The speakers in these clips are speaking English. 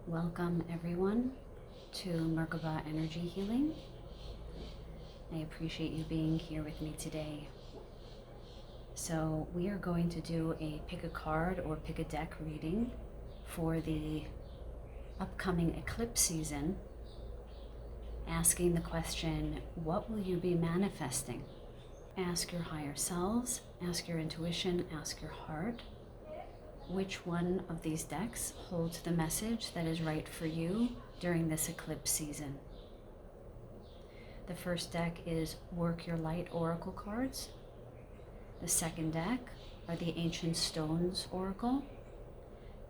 Welcome everyone to Merkaba Energy Healing. I appreciate you being here with me today. So we are going to do a pick a card or pick a deck reading for the upcoming eclipse season, asking the question, what will you be manifesting? Ask your higher selves, ask your intuition, ask your heart. Which one of these decks holds the message that is right for you during this eclipse season? The first deck is Work Your Light Oracle cards. The second deck are the Ancient Stones Oracle.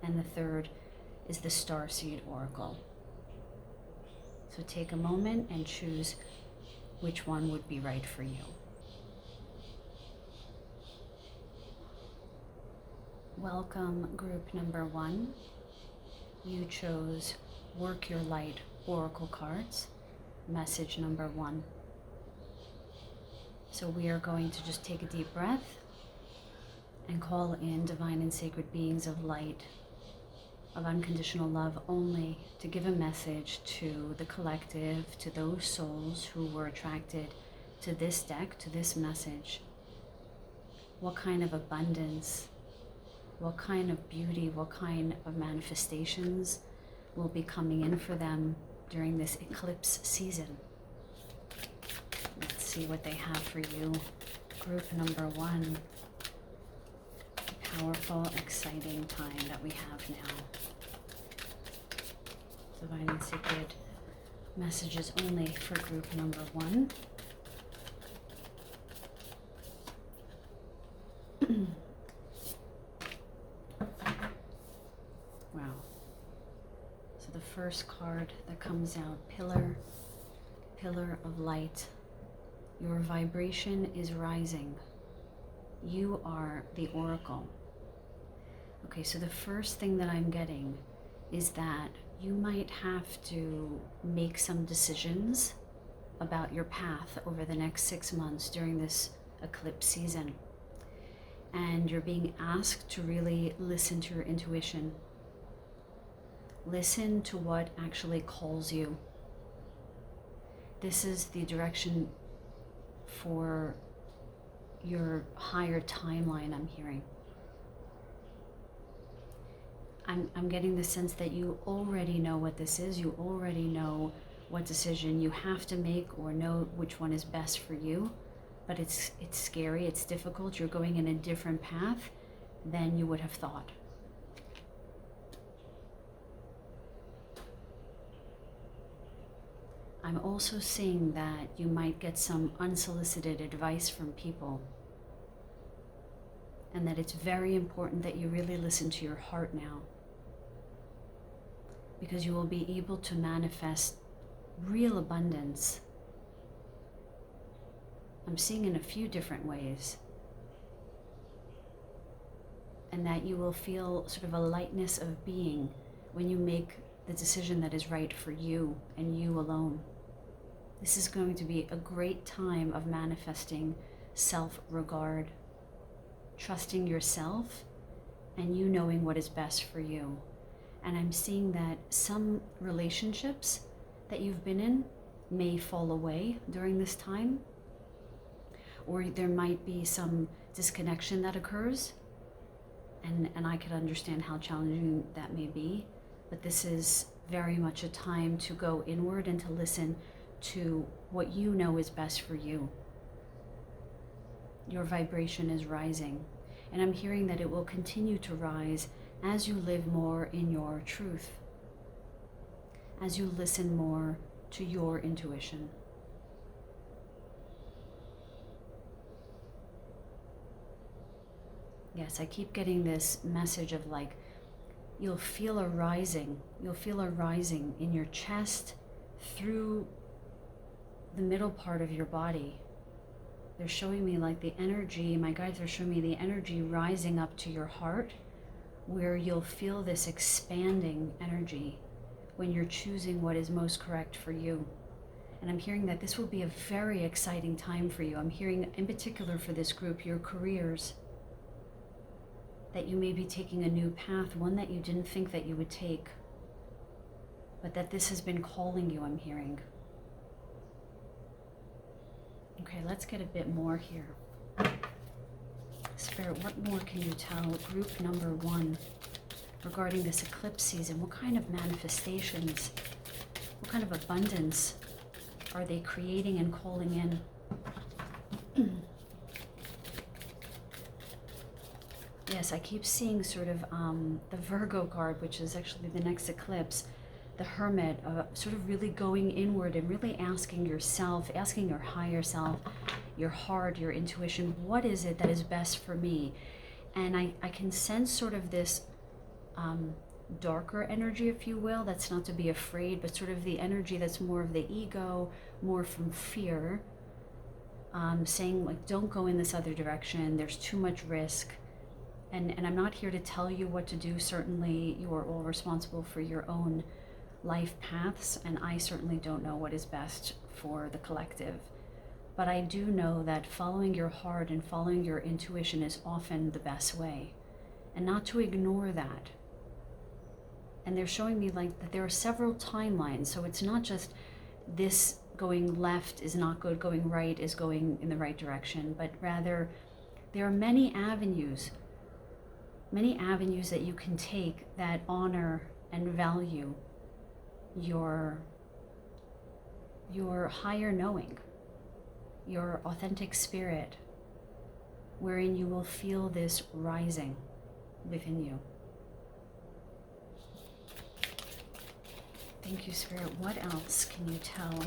And the third is the Starseed Oracle. So take a moment and choose which one would be right for you. Welcome group number 1. You chose Work Your Light Oracle cards, message number 1. So we are going to just take a deep breath and call in divine and sacred beings of light, of unconditional love only, to give a message to the collective, to those souls who were attracted to this deck, to this message. What kind of abundance, what kind of beauty, what kind of manifestations will be coming in for them during this eclipse season? Let's see what they have for you. Group number 1. Powerful, exciting time that we have now. Divine and sacred messages only for group number 1. Wow. So the first card that comes out, Pillar of Light. Your vibration is rising. You are the oracle. Okay, so the first thing that I'm getting is that you might have to make some decisions about your path over the next 6 months during this eclipse season. And you're being asked to really listen to your intuition. Listen to what actually calls you. This is the direction for your higher timeline, I'm hearing. I'm getting the sense that you already know what this is. You already know what decision you have to make or know which one is best for you. But it's scary, it's difficult. You're going in a different path than you would have thought. I'm also seeing that you might get some unsolicited advice from people, and that it's very important that you really listen to your heart now, because you will be able to manifest real abundance. I'm seeing in a few different ways, and that you will feel sort of a lightness of being when you make the decision that is right for you and you alone. This is going to be a great time of manifesting self-regard, trusting yourself, and you knowing what is best for you. And I'm seeing that some relationships that you've been in may fall away during this time, or there might be some disconnection that occurs, and I can understand how challenging that may be, but this is very much a time to go inward and to listen to what you know is best for you. Your vibration is rising, and I'm hearing that it will continue to rise as you live more in your truth, as you listen more to your intuition. Yes, I keep getting this message of like, you'll feel a rising in your chest through the middle part of your body. They're showing me like the energy, my guides are showing me the energy rising up to your heart, where you'll feel this expanding energy when you're choosing what is most correct for you. And I'm hearing that this will be a very exciting time for you. I'm hearing in particular for this group, your careers, that you may be taking a new path, one that you didn't think that you would take. but that this has been calling you, I'm hearing. Okay, let's get a bit more here. Spirit, what more can you tell group number 1 regarding this eclipse season? What kind of manifestations, what kind of abundance are they creating and calling in? Yes, I keep seeing sort of the Virgo card, which is actually the next eclipse, the Hermit, sort of really going inward and really asking yourself, asking your higher self, your heart, your intuition, what is it that is best for me? And I can sense sort of this darker energy, if you will, that's not to be afraid, but sort of the energy that's more of the ego, more from fear, saying like, don't go in this other direction, there's too much risk. And I'm not here to tell you what to do. Certainly you are all responsible for your own life paths, and I certainly don't know what is best for the collective. But I do know that following your heart and following your intuition is often the best way, and not to ignore that. And they're showing me like that there are several timelines, so it's not just this going left is not good, going right is going in the right direction, but rather there are many avenues that you can take that honor and value your higher knowing, your authentic spirit, wherein you will feel this rising within you. Thank you, Spirit. What else can you tell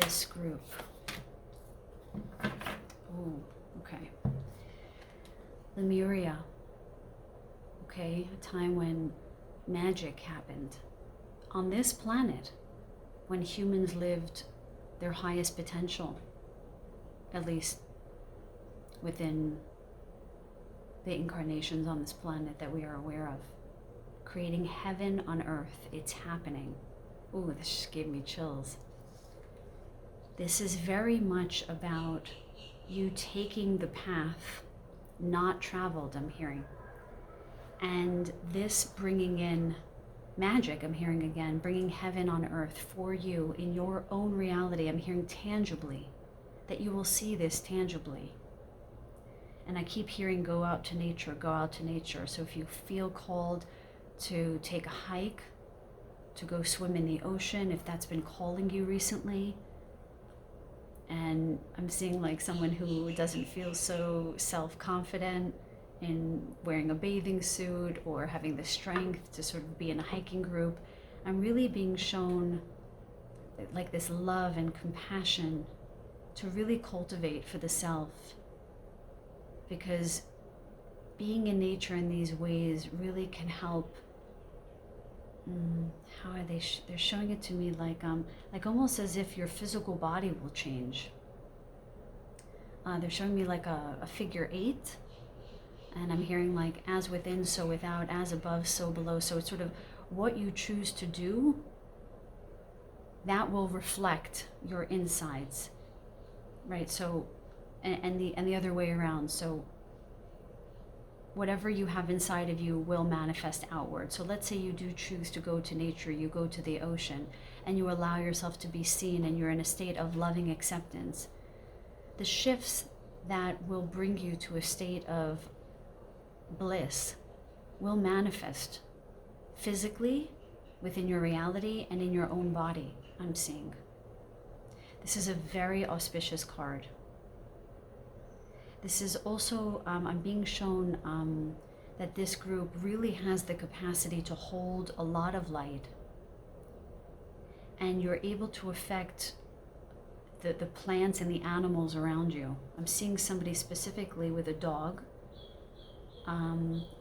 this group? Oh, okay. Lemuria. Okay, a time when magic happened on this planet, when humans lived their highest potential, at least within the incarnations on this planet that we are aware of. Creating heaven on earth, it's happening. Ooh, this just gave me chills. This is very much about you taking the path not traveled, I'm hearing. And this bringing in magic, I'm hearing again, bringing heaven on earth for you in your own reality. I'm hearing tangibly, that you will see this tangibly. And I keep hearing go out to nature, go out to nature. So if you feel called to take a hike, to go swim in the ocean, if that's been calling you recently, and I'm seeing like someone who doesn't feel so self-confident in wearing a bathing suit or having the strength to sort of be in a hiking group, I'm really being shown like this love and compassion to really cultivate for the self, because being in nature in these ways really can help. How are they? They're showing it to me like almost as if your physical body will change. They're showing me like a figure 8. And I'm hearing like as within, so without, as above, so below. So it's sort of what you choose to do, that will reflect your insides, right? So, and the other way around. So whatever you have inside of you will manifest outward. So let's say you do choose to go to nature, you go to the ocean, and you allow yourself to be seen, and you're in a state of loving acceptance. The shifts that will bring you to a state of bliss will manifest physically within your reality and in your own body, I'm seeing. This is a very auspicious card. This is also, I'm being shown that this group really has the capacity to hold a lot of light, and you're able to affect the plants and the animals around you. I'm seeing somebody specifically with a dog.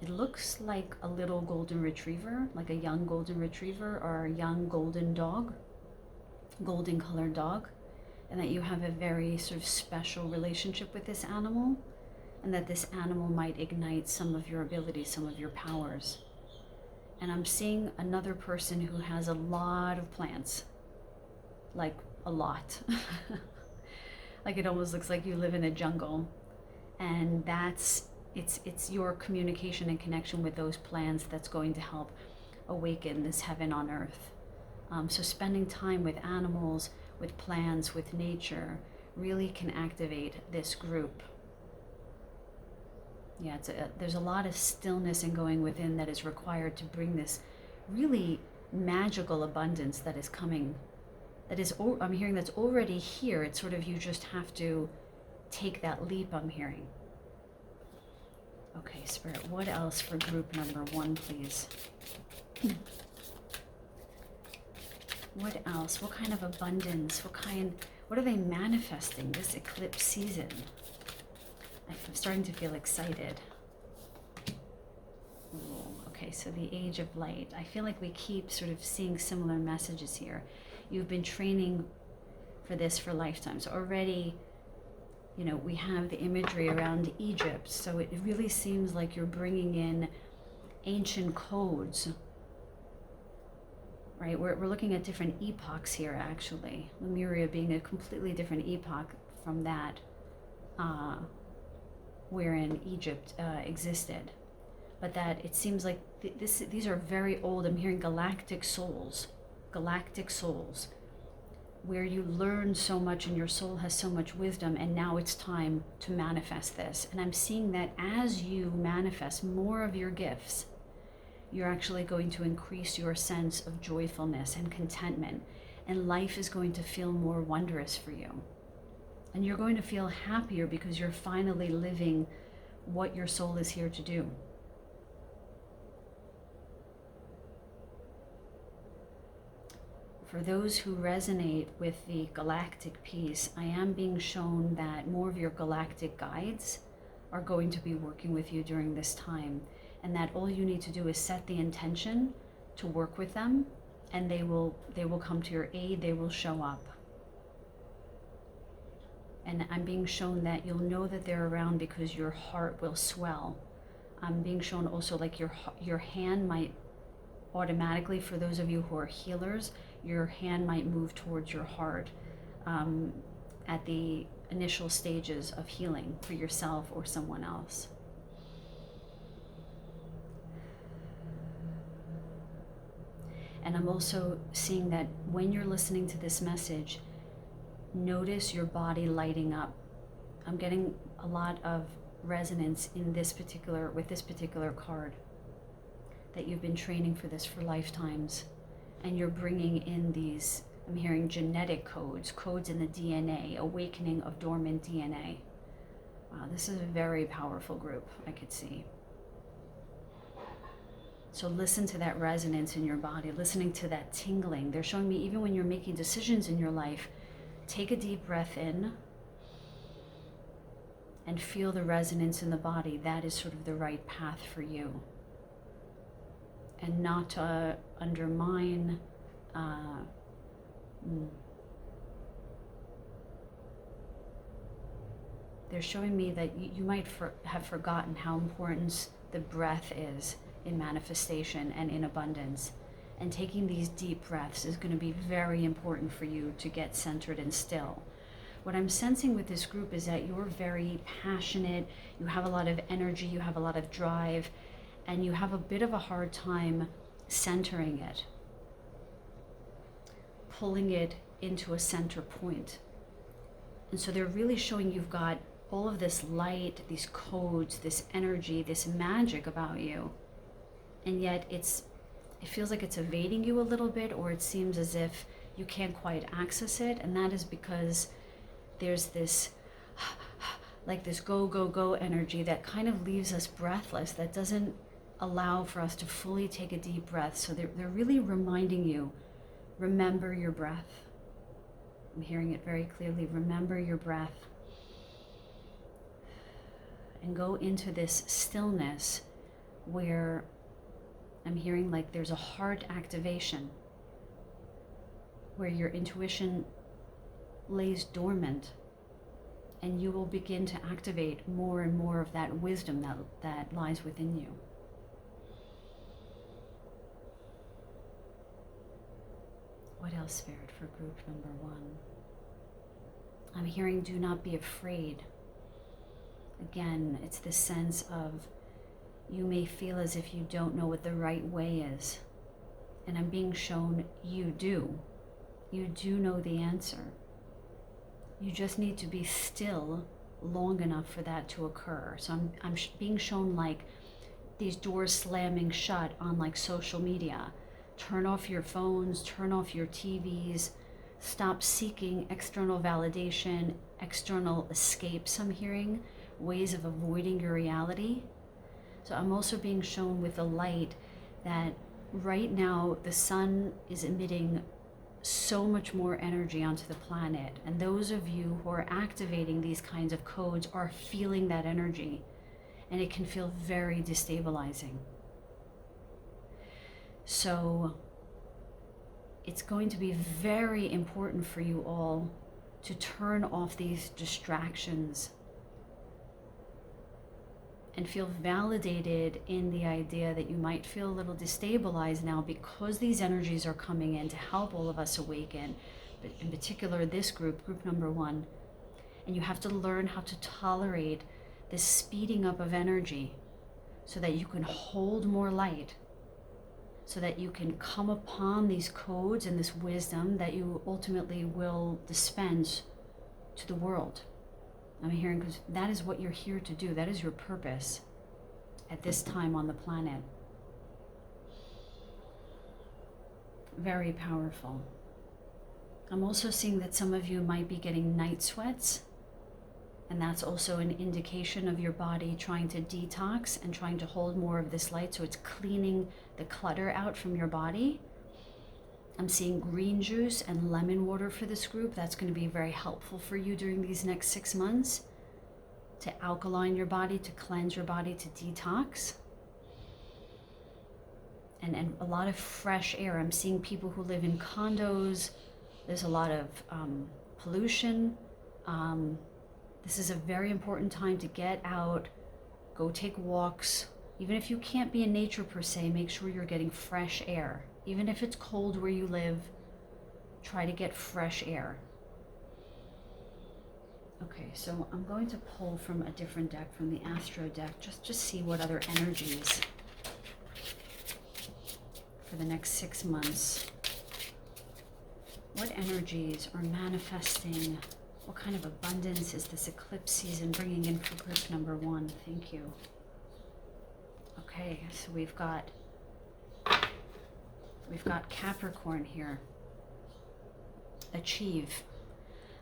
It looks like a little golden retriever, like a young golden retriever or a young golden dog, golden colored dog, and that you have a very sort of special relationship with this animal, and that this animal might ignite some of your abilities, some of your powers. And I'm seeing another person who has a lot of plants, like a lot. Like it almost looks like you live in a jungle, and it's your communication and connection with those plants that's going to help awaken this heaven on earth. So spending time with animals, with plants, with nature, really can activate this group. Yeah, there's a lot of stillness and going within that is required to bring this really magical abundance that is coming. I'm hearing that's already here. It's sort of, you just have to take that leap, I'm hearing. Okay, Spirit, what else for group number 1, please? What else? What kind of abundance? What are they manifesting this eclipse season? I'm starting to feel excited. Ooh, okay, so the Age of Light. I feel like we keep sort of seeing similar messages here. You've been training for this for lifetimes. Already, you know, we have the imagery around Egypt, so it really seems like you're bringing in ancient codes, right? We're looking at different epochs here, actually. Lemuria being a completely different epoch from that wherein Egypt existed. But that it seems like these are very old. I'm hearing galactic souls, where you learn so much and your soul has so much wisdom, and now it's time to manifest this. And I'm seeing that as you manifest more of your gifts, you're actually going to increase your sense of joyfulness and contentment, and life is going to feel more wondrous for you. And you're going to feel happier because you're finally living what your soul is here to do. For those who resonate with the galactic piece, I am being shown that more of your galactic guides are going to be working with you during this time, and that all you need to do is set the intention to work with them, and they will come to your aid. They will show up. And I'm being shown that you'll know that they're around because your heart will swell. I'm being shown also like your hand might automatically, for those of you who are healers, your hand might move towards your heart at the initial stages of healing for yourself or someone else. And I'm also seeing that when you're listening to this message, notice your body lighting up. I'm getting a lot of resonance in with this particular card, that you've been training for this for lifetimes, and you're bringing in these, I'm hearing genetic codes in the DNA, awakening of dormant DNA. Wow, this is a very powerful group, I could see. So listen to that resonance in your body, listening to that tingling. They're showing me even when you're making decisions in your life, take a deep breath in and feel the resonance in the body. That is sort of the right path for you. And not to undermine. They're showing me that you might have forgotten how important the breath is in manifestation and in abundance. And taking these deep breaths is going to be very important for you to get centered and still. What I'm sensing with this group is that you're very passionate, you have a lot of energy, you have a lot of drive, and you have a bit of a hard time centering it, pulling it into a center point. And so they're really showing you've got all of this light, these codes, this energy, this magic about you, and yet it feels like it's evading you a little bit, or it seems as if you can't quite access it. And that is because there's this like this go, go, go energy that kind of leaves us breathless, that doesn't allow for us to fully take a deep breath. So they're really reminding you, remember your breath. I'm hearing it very clearly. Remember your breath. And go into this stillness where I'm hearing like there's a heart activation, where your intuition lays dormant, and you will begin to activate more and more of that wisdom that lies within you. What else, Spirit, for group number 1? I'm hearing do not be afraid. Again, it's this sense of you may feel as if you don't know what the right way is. And I'm being shown you do. You do know the answer. You just need to be still long enough for that to occur. So I'm being shown like these doors slamming shut on like social media. Turn off your phones, turn off your TVs, stop seeking external validation, external escapes I'm hearing, ways of avoiding your reality. So I'm also being shown with the light that right now the sun is emitting so much more energy onto the planet. And those of you who are activating these kinds of codes are feeling that energy. And it can feel very destabilizing. So it's going to be very important for you all to turn off these distractions and feel validated in the idea that you might feel a little destabilized now because these energies are coming in to help all of us awaken, but in particular this group number 1. And you have to learn how to tolerate this speeding up of energy so that you can hold more light, so that you can come upon these codes and this wisdom that you ultimately will dispense to the world. I'm hearing, because that is what you're here to do. That is your purpose at this time on the planet. Very powerful. I'm also seeing that some of you might be getting night sweats. And that's also an indication of your body trying to detox and trying to hold more of this light. So it's cleaning the clutter out from your body. I'm seeing green juice and lemon water for this group. That's going to be very helpful for you during these next 6 months to alkaline your body, to cleanse your body, to detox. And a lot of fresh air. I'm seeing people who live in condos. There's a lot of pollution. This is a very important time to get out, go take walks. Even if you can't be in nature per se, make sure you're getting fresh air. Even if it's cold where you live, try to get fresh air. Okay, so I'm going to pull from a different deck, from the Astro deck, just to see what other energies for the next 6 months. What energies are manifesting? What kind of abundance is this eclipse season bringing in for group number 1? Thank you. Okay, so we've got Capricorn here. Achieve.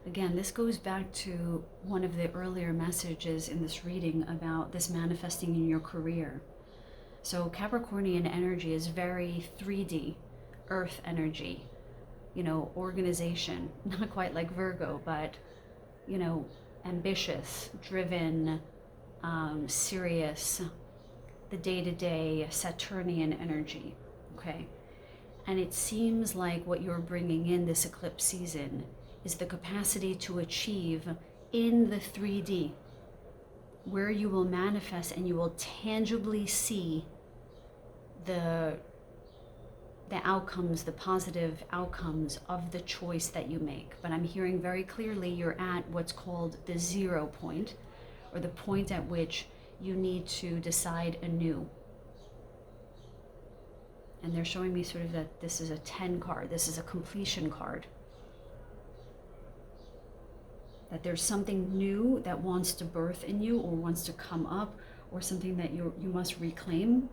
Again, this goes back to one of the earlier messages in this reading about this manifesting in your career. So Capricornian energy is very 3D, earth energy, you know, organization. Not quite like Virgo, but you know, ambitious, driven, serious, the day-to-day Saturnian energy, okay? And it seems like what you're bringing in this eclipse season is the capacity to achieve in the 3D, where you will manifest and you will tangibly see the outcomes, the positive outcomes of the choice that you make. But I'm hearing very clearly you're at what's called the 0 point, or the point at which you need to decide anew. And they're showing me sort of that this is a 10 card. This is a completion card. That there's something new that wants to birth in you or wants to come up, or something that you must reclaim.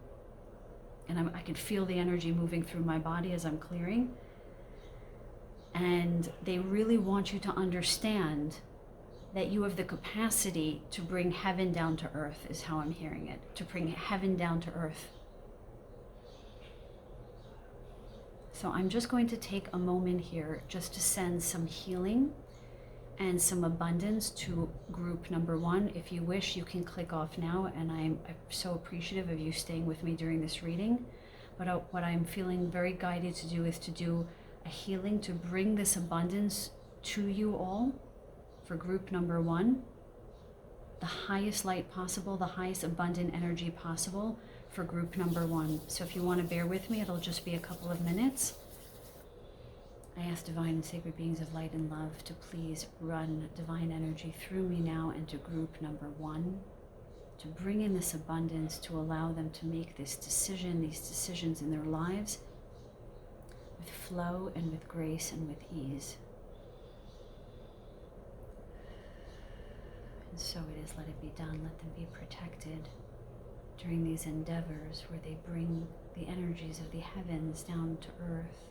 And I can feel the energy moving through my body as I'm clearing. And they really want you to understand that you have the capacity to bring heaven down to earth, is how I'm hearing it. To bring heaven down to earth. So I'm just going to take a moment here just to send some healing and some abundance to group number 1. If you wish, you can click off now, and I'm so appreciative of you staying with me during this reading. But what I'm feeling very guided to do is to do a healing to bring this abundance to you all for group number 1. The highest light possible, the highest abundant energy possible for group number 1. So if you want to bear with me, it'll just be a couple of minutes. I ask divine and sacred beings of light and love to please run divine energy through me now into group number 1, to bring in this abundance, to allow them to make this decision, these decisions in their lives, with flow and with grace and with ease. And so it is, let it be done. Let them be protected during these endeavors where they bring the energies of the heavens down to earth,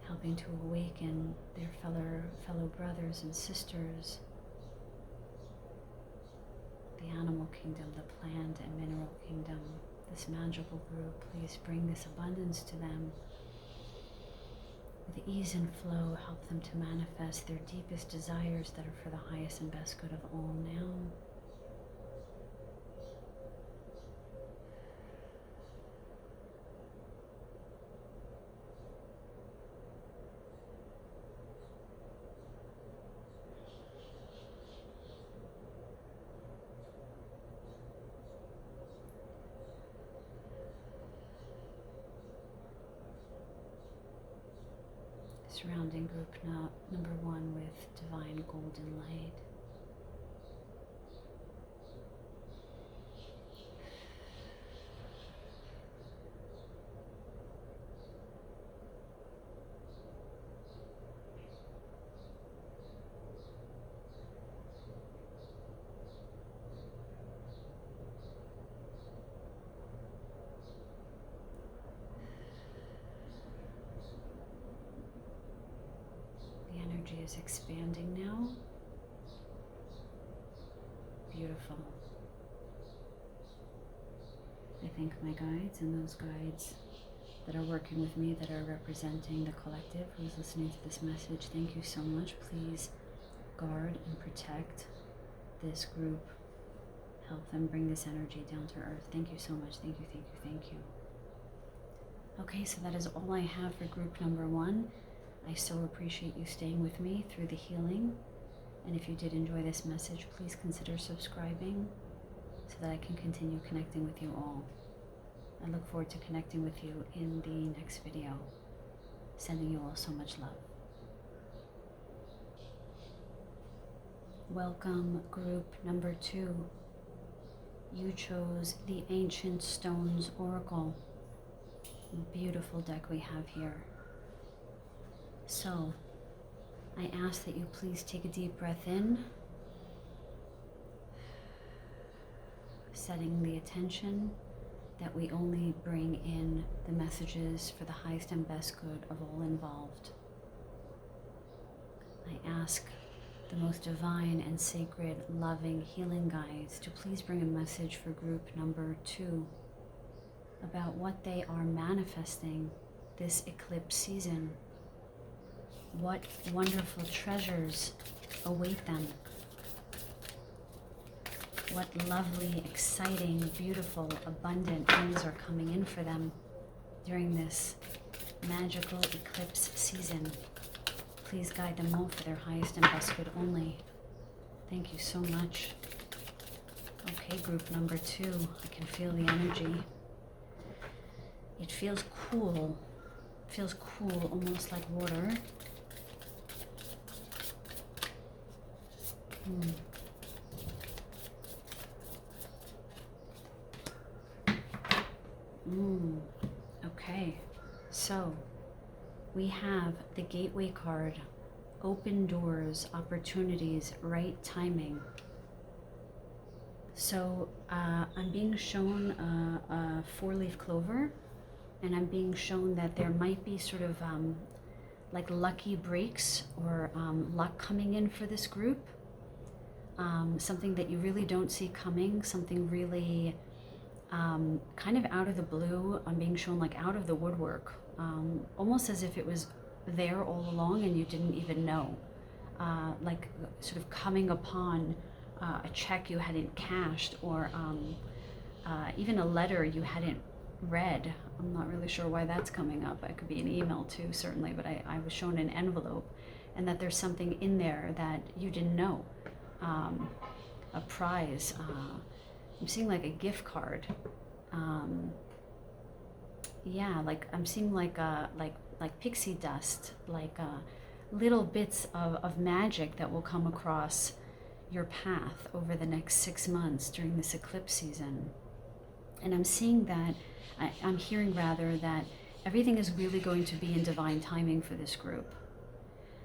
helping to awaken their fellow brothers and sisters, the animal kingdom, the plant and mineral kingdom, this magical group. Please bring this abundance to them. With ease and flow, help them to manifest their deepest desires that are for the highest and best good of all now. Surrounding group number 1 with divine golden light. Energy is expanding now. Beautiful. I thank my guides and those guides that are working with me, that are representing the collective who's listening to this message. Thank you so much. Please guard and protect this group. Help them bring this energy down to earth. Thank you so much. Thank you, thank you, thank you. Okay, so that is all I have for group number 1. I so appreciate you staying with me through the healing. And if you did enjoy this message, please consider subscribing so that I can continue connecting with you all. I look forward to connecting with you in the next video. Sending you all so much love. Welcome, group number 2. You chose the Ancient Stones Oracle. Beautiful deck we have here. So, I ask that you please take a deep breath in, setting the attention that we only bring in the messages for the highest and best good of all involved. I ask the most divine and sacred, loving, healing guides to please bring a message for group number 2 about what they are manifesting this eclipse season. What wonderful treasures await them. What lovely, exciting, beautiful, abundant things are coming in for them during this magical eclipse season. Please guide them all for their highest and best good only. Thank you so much. Okay, group number 2. I can feel the energy. It feels cool. It feels cool, almost like water. Okay, so we have the Gateway card, open doors, opportunities, right timing. So I'm being shown a 4-leaf clover, and I'm being shown that there might be sort of like lucky breaks or luck coming in for this group. Something that you really don't see coming, something really kind of out of the blue. I'm being shown like out of the woodwork, almost as if it was there all along and you didn't even know, like sort of coming upon a check you hadn't cashed, or even a letter you hadn't read. I'm not really sure why that's coming up. It could be an email too, certainly, but I was shown an envelope, and that there's something in there that you didn't know. A prize. I'm seeing like a gift card. Yeah, like I'm seeing like pixie dust, like little bits of magic that will come across your path over the next 6 months during this eclipse season. And I'm seeing that, I'm hearing rather that everything is really going to be in divine timing for this group.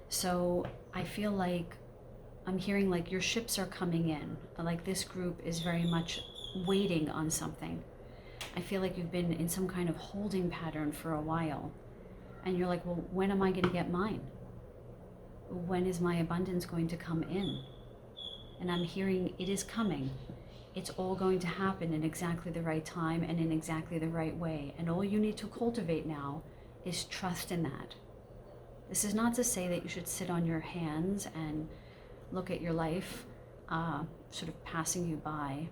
So I feel like I'm hearing like your ships are coming in, like this group is very much waiting on something. I feel like you've been in some kind of holding pattern for a while, and you're like, well, when am I going to get mine? When is my abundance going to come in? And I'm hearing it is coming. It's all going to happen in exactly the right time and in exactly the right way. And all you need to cultivate now is trust in that. This is not to say that you should sit on your hands and look at your life sort of passing you by.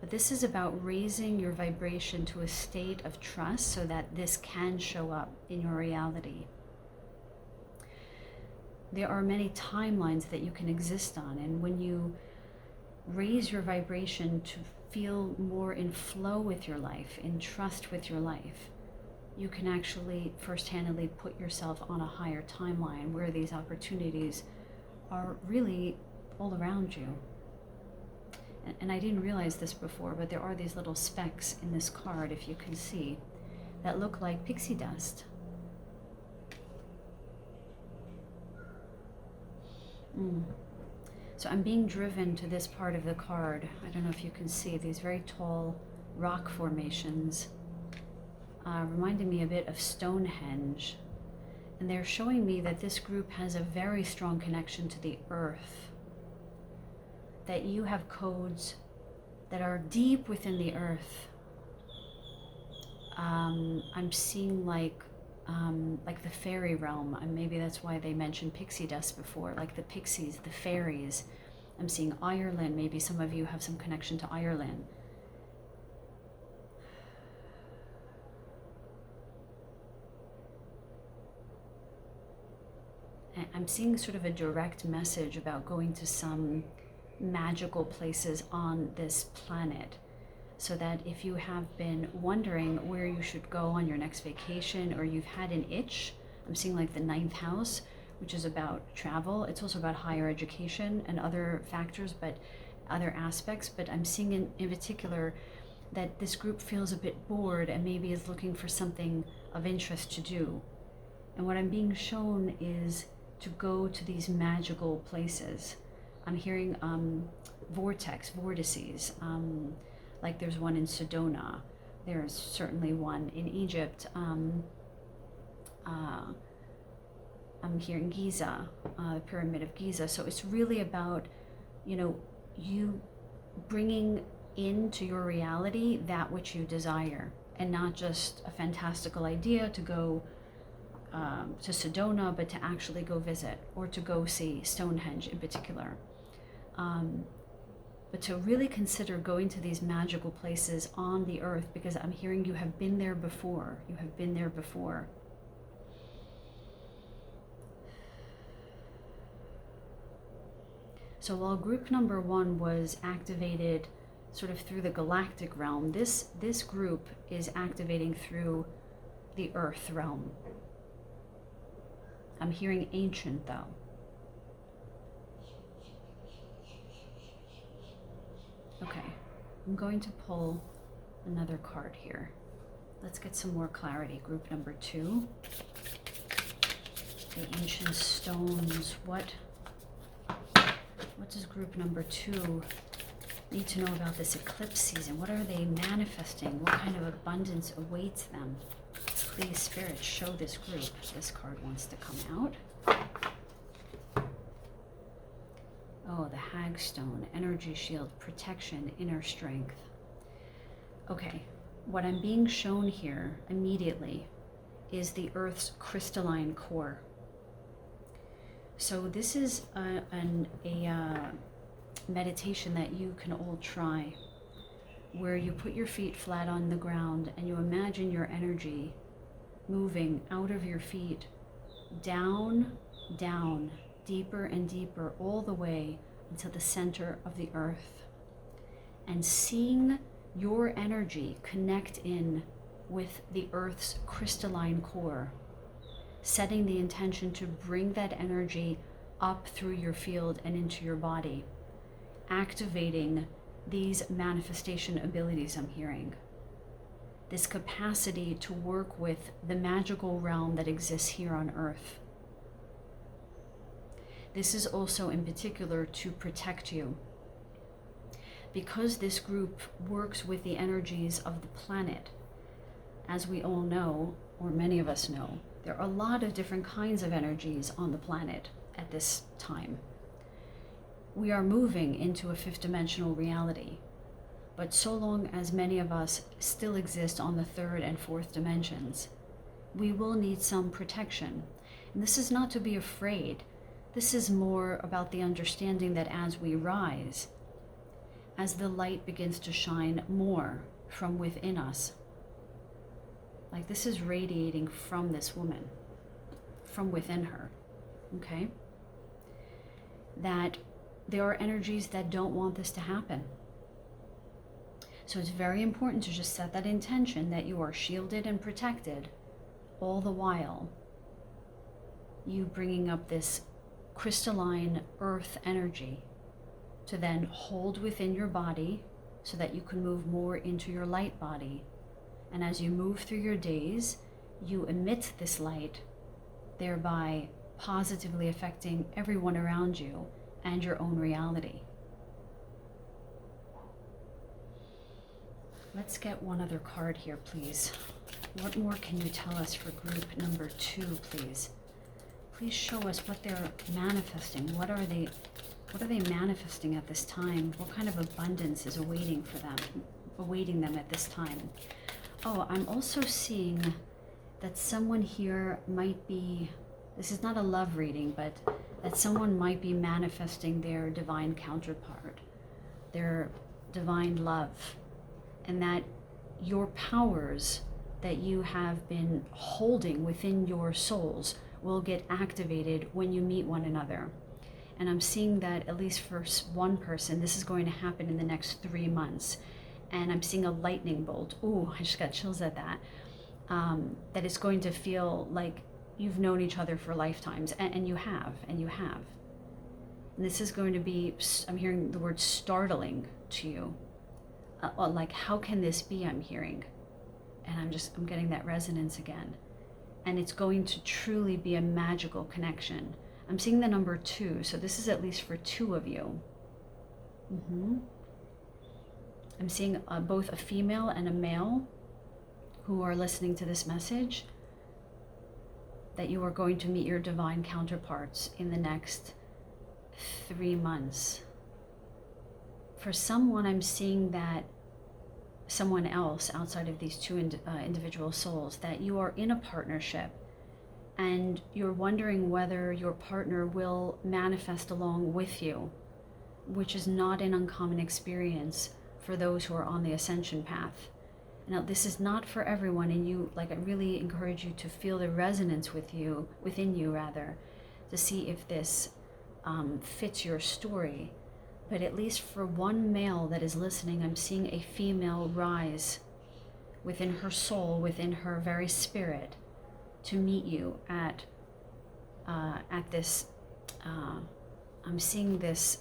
But this is about raising your vibration to a state of trust so that this can show up in your reality. There are many timelines that you can exist on, and when you raise your vibration to feel more in flow with your life, in trust with your life, you can actually first-handedly put yourself on a higher timeline where these opportunities are really all around you. And I didn't realize this before, but there are these little specks in this card, if you can see, that look like pixie dust. So I'm being driven to this part of the card. I don't know if you can see these very tall rock formations, reminding me a bit of Stonehenge. And they're showing me that this group has a very strong connection to the earth, that you have codes that are deep within the earth. I'm seeing like the fairy realm, and maybe that's why they mentioned pixie dust before, like the pixies, the fairies. I'm seeing Ireland. Maybe some of you have some connection to Ireland. And I'm seeing sort of a direct message about going to some magical places on this planet, so that if you have been wondering where you should go on your next vacation, or you've had an itch, I'm seeing like the 9th house, which is about travel. It's also about higher education and other factors, but other aspects. But I'm seeing in particular that this group feels a bit bored and maybe is looking for something of interest to do. And what I'm being shown is to go to these magical places. I'm hearing vortices, like there's one in Sedona. There's certainly one in Egypt. I'm hearing Giza, the Pyramid of Giza. So it's really about, you bringing into your reality that which you desire, and not just a fantastical idea to go to Sedona, but to actually go visit, or to go see Stonehenge in particular. But to really consider going to these magical places on the earth, because I'm hearing you have been there before. You have been there before. So while group number 1 was activated sort of through the galactic realm, this group is activating through the earth realm. I'm hearing ancient though. Okay, I'm going to pull another card here. Let's get some more clarity. Group number 2. The ancient stones. What does group number 2 need to know about this eclipse season? What are they manifesting? What kind of abundance awaits them? Please, Spirit, show this group. This card wants to come out. Oh, the Hagstone, energy shield, protection, inner strength. Okay, what I'm being shown here immediately is the Earth's crystalline core. So this is a meditation that you can all try, where you put your feet flat on the ground and you imagine your energy moving out of your feet, down, down, deeper and deeper, all the way into the center of the earth, and seeing your energy connect in with the earth's crystalline core, setting the intention to bring that energy up through your field and into your body, activating these manifestation abilities I'm hearing. this capacity to work with the magical realm that exists here on Earth. This is also in particular to protect you. Because this group works with the energies of the planet, as we all know, or many of us know, there are a lot of different kinds of energies on the planet at this time. We are moving into a fifth dimensional reality, but so long as many of us still exist on the third and fourth dimensions, we will need some protection. And this is not to be afraid. This is more about the understanding that as we rise, as the light begins to shine more from within us, like this is radiating from this woman, from within her, okay? That there are energies that don't want this to happen. So it's very important to just set that intention that you are shielded and protected, all the while you bringing up this crystalline earth energy to then hold within your body so that you can move more into your light body. And as you move through your days, you emit this light, thereby positively affecting everyone around you and your own reality. Let's get one other card here, please. What more can you tell us for group number 2, please? Please show us what they're manifesting. What are they manifesting at this time? What kind of abundance is awaiting them at this time? Oh, I'm also seeing that someone here might be, this is not a love reading, but that someone might be manifesting their divine counterpart, their divine love, and that your powers that you have been holding within your souls will get activated when you meet one another. And I'm seeing that at least for one person, this is going to happen in the next 3 months. And I'm seeing a lightning bolt. Ooh, I just got chills at that. That it's going to feel like you've known each other for lifetimes, and you have. And this is going to be, I'm hearing the word startling to you. Like, how can this be, I'm hearing. And I'm getting that resonance again. And it's going to truly be a magical connection. I'm seeing the number 2, so this is at least for 2 of you. I'm seeing both a female and a male who are listening to this message, that you are going to meet your divine counterparts in the next 3 months. For someone, I'm seeing that someone else outside of these 2 individual souls, that you are in a partnership and you're wondering whether your partner will manifest along with you, which is not an uncommon experience for those who are on the ascension path. Now, this is not for everyone, and I really encourage you to feel the resonance within you, to see if this fits your story. But at least for one male that is listening, I'm seeing a female rise within her soul, within her very spirit, to meet you at this. I'm seeing this,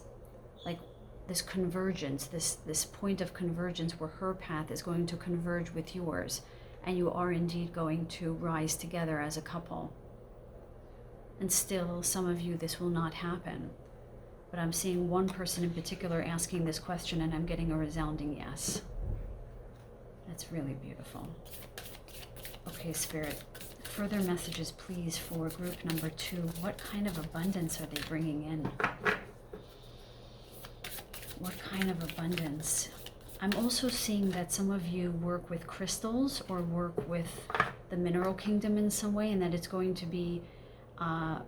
like this convergence, this point of convergence where her path is going to converge with yours, and you are indeed going to rise together as a couple. And still, some of you, this will not happen. But I'm seeing one person in particular asking this question, and I'm getting a resounding yes. That's really beautiful. Okay, Spirit, further messages, please, for group number 2. What kind of abundance are they bringing in? What kind of abundance? I'm also seeing that some of you work with crystals or work with the mineral kingdom in some way, and that it's going to be I'm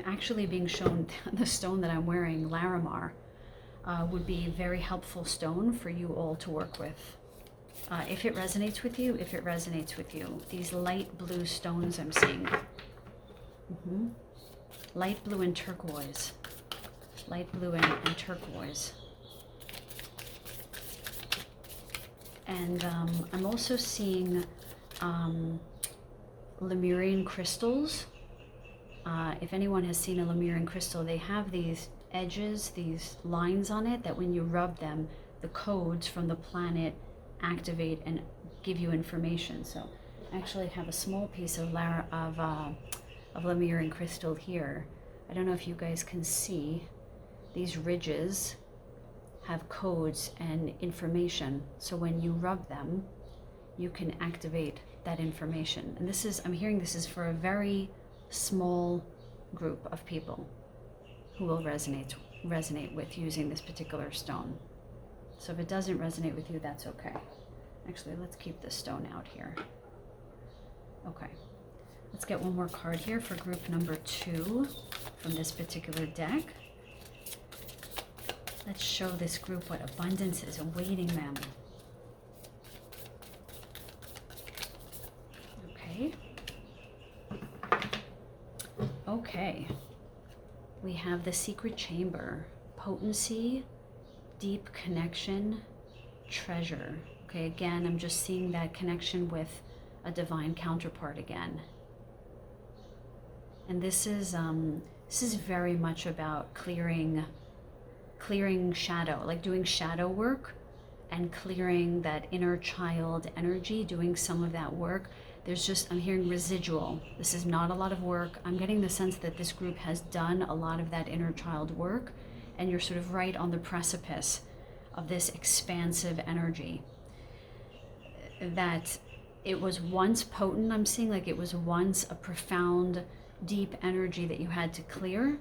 actually being shown the stone that I'm wearing, Larimar, would be a very helpful stone for you all to work with. If it resonates with you, these light blue stones I'm seeing. Light blue and turquoise. Light blue and turquoise. And I'm also seeing Lemurian crystals. If anyone has seen a Lemurian crystal, they have these edges, these lines on it, that when you rub them, the codes from the planet activate and give you information. So I actually have a small piece of Lemurian crystal here. I don't know if you guys can see, these ridges have codes and information. So when you rub them, you can activate that information. And this is, I'm hearing this is for a very small group of people who will resonate with using this particular stone. So if it doesn't resonate with you, that's okay. Actually, let's keep this stone out here. Okay. Let's get one more card here for group number 2 from this particular deck. Let's show this group what abundance is awaiting them. Okay. Okay. We have the secret chamber, potency, deep connection, treasure. Okay, again, I'm just seeing that connection with a divine counterpart again. And this is very much about clearing shadow, like doing shadow work and clearing that inner child energy, doing some of that work. There's just, I'm hearing residual. This is not a lot of work. I'm getting the sense that this group has done a lot of that inner child work, and you're sort of right on the precipice of this expansive energy. That it was once potent, I'm seeing like it was once a profound, deep energy that you had to clear.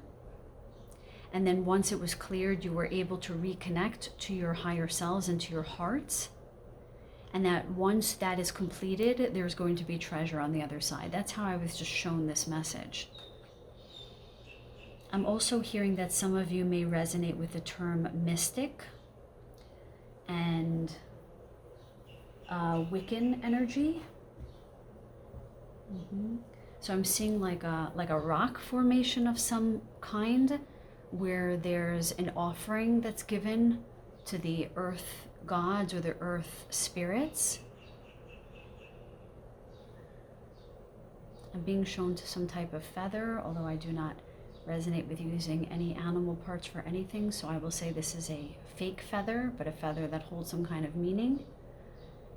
And then once it was cleared, you were able to reconnect to your higher selves and to your hearts. And that once that is completed, there's going to be treasure on the other side. That's how I was just shown this message. I'm also hearing that some of you may resonate with the term mystic and Wiccan energy. So I'm seeing like a rock formation of some kind, where there's an offering that's given to the earth gods or the earth spirits. I'm being shown to some type of feather, although I do not resonate with using any animal parts for anything, so I will say this is a fake feather, but a feather that holds some kind of meaning.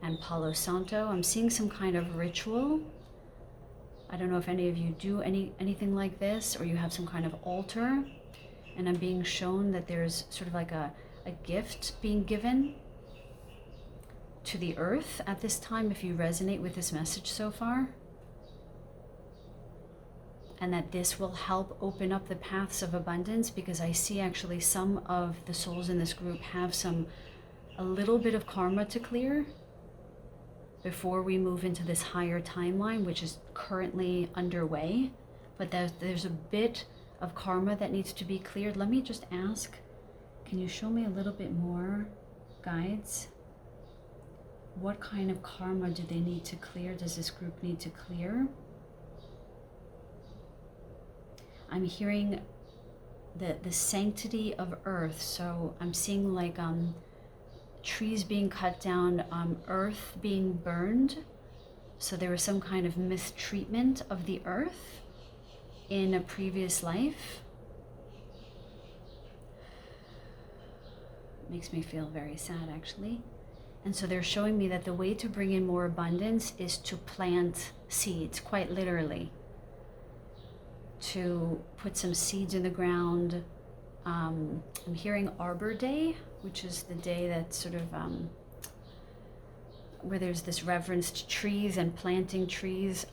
And Palo Santo, I'm seeing some kind of ritual. I don't know if any of you do anything like this, or you have some kind of altar. And I'm being shown that there's sort of like a gift being given to the earth at this time, if you resonate with this message so far. And that this will help open up the paths of abundance, because I see actually some of the souls in this group have a little bit of karma to clear before we move into this higher timeline, which is currently underway. But there's a bit of karma that needs to be cleared. Let me just ask, can you show me a little bit more, guides? What kind of karma do they need to clear? Does this group need to clear? I'm hearing the sanctity of earth. So I'm seeing like trees being cut down, earth being burned. So there was some kind of mistreatment of the earth in a previous life. It makes me feel very sad, actually. And so they're showing me that the way to bring in more abundance is to plant seeds, quite literally. To put some seeds in the ground. I'm hearing Arbor Day, which is the day that sort of where there's this reverence to trees and planting trees,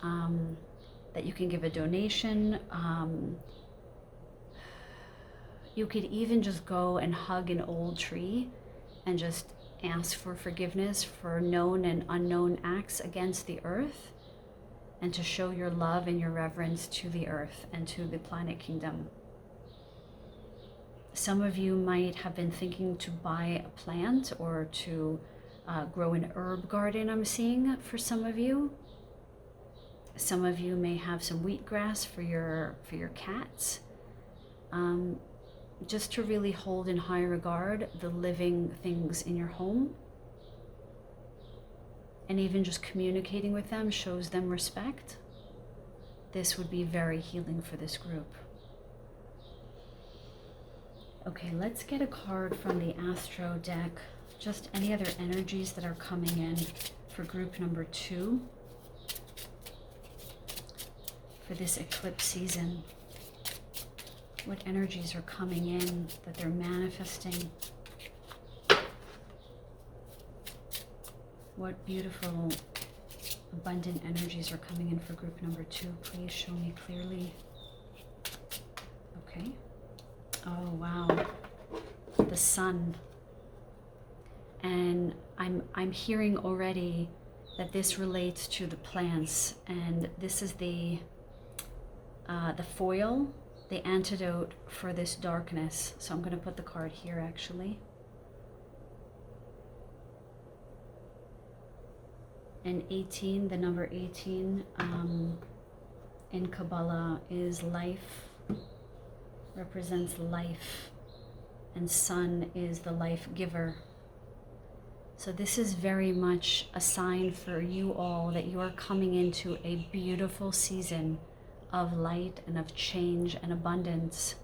that you can give a donation. You could even just go and hug an old tree and just ask for forgiveness for known and unknown acts against the earth, and to show your love and your reverence to the earth and to the planet kingdom. Some of you might have been thinking to buy a plant or to grow an herb garden, I'm seeing, for some of you. Some of you may have some wheatgrass for your cats. Just to really hold in high regard the living things in your home. And even just communicating with them shows them respect. This would be very healing for this group. Okay, let's get a card from the Astro deck just any other energies that are coming in for group number 2 for this eclipse season. What energies are coming in that they're manifesting? What beautiful, abundant energies are coming in for group number 2? Please show me clearly. Okay. Oh, wow. The sun. And I'm hearing already that this relates to the plants, and this is the foil, the antidote for this darkness. So I'm going to put the card here actually. And 18, the number 18 in Kabbalah is life, represents life, and sun is the life giver. So this is very much a sign for you all that you are coming into a beautiful season of light and of change and abundance.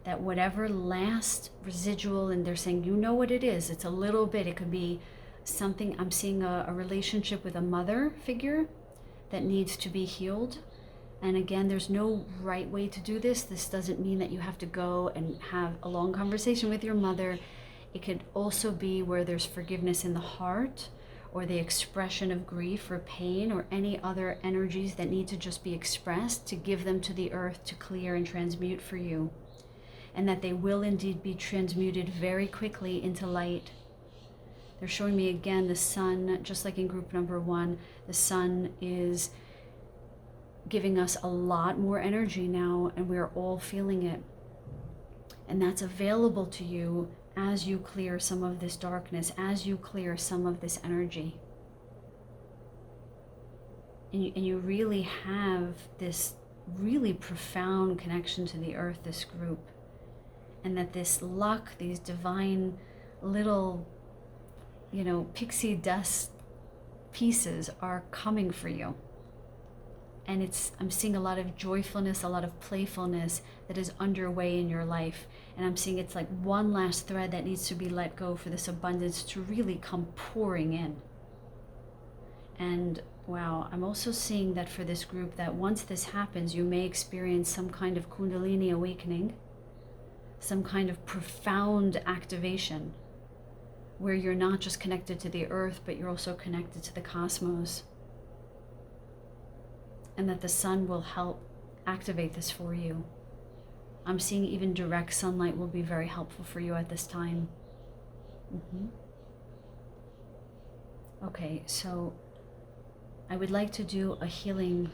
That whatever last residual, and they're saying, you know what it is, it's a little bit, it could be something, I'm seeing a relationship with a mother figure that needs to be healed. And again, there's no right way to do this. This doesn't mean that you have to go and have a long conversation with your mother. It could also be where there's forgiveness in the heart, or the expression of grief or pain, or any other energies that need to just be expressed, to give them to the earth to clear and transmute for you. And that they will indeed be transmuted very quickly into light. They're showing me again the sun, just like in group number 1, the sun is giving us a lot more energy now, and we're all feeling it. And that's available to you as you clear some of this darkness, as you clear some of this energy. And you really have this really profound connection to the earth, this group. And that this luck, these divine little, pixie dust pieces are coming for you. And I'm seeing a lot of joyfulness, a lot of playfulness that is underway in your life. And I'm seeing it's like one last thread that needs to be let go for this abundance to really come pouring in. And wow, I'm also seeing that for this group, that once this happens, you may experience some kind of Kundalini awakening, some kind of profound activation, where you're not just connected to the earth, but you're also connected to the cosmos. And that the sun will help activate this for you. I'm seeing even direct sunlight will be very helpful for you at this time. Okay, so I would like to do a healing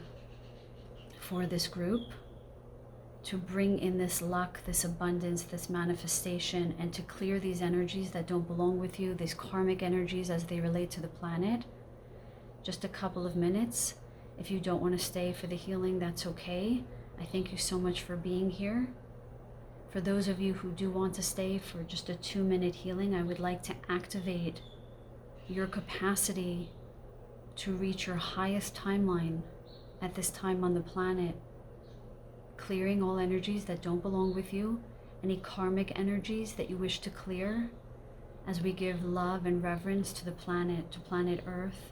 for this group, to bring in this luck, this abundance, this manifestation, and to clear these energies that don't belong with you, these karmic energies as they relate to the planet. Just a couple of minutes. If you don't want to stay for the healing, that's okay. I thank you so much for being here. For those of you who do want to stay for just a 2-minute healing, I would like to activate your capacity to reach your highest timeline at this time on the planet, clearing all energies that don't belong with you, any karmic energies that you wish to clear, as we give love and reverence to the planet, to planet Earth,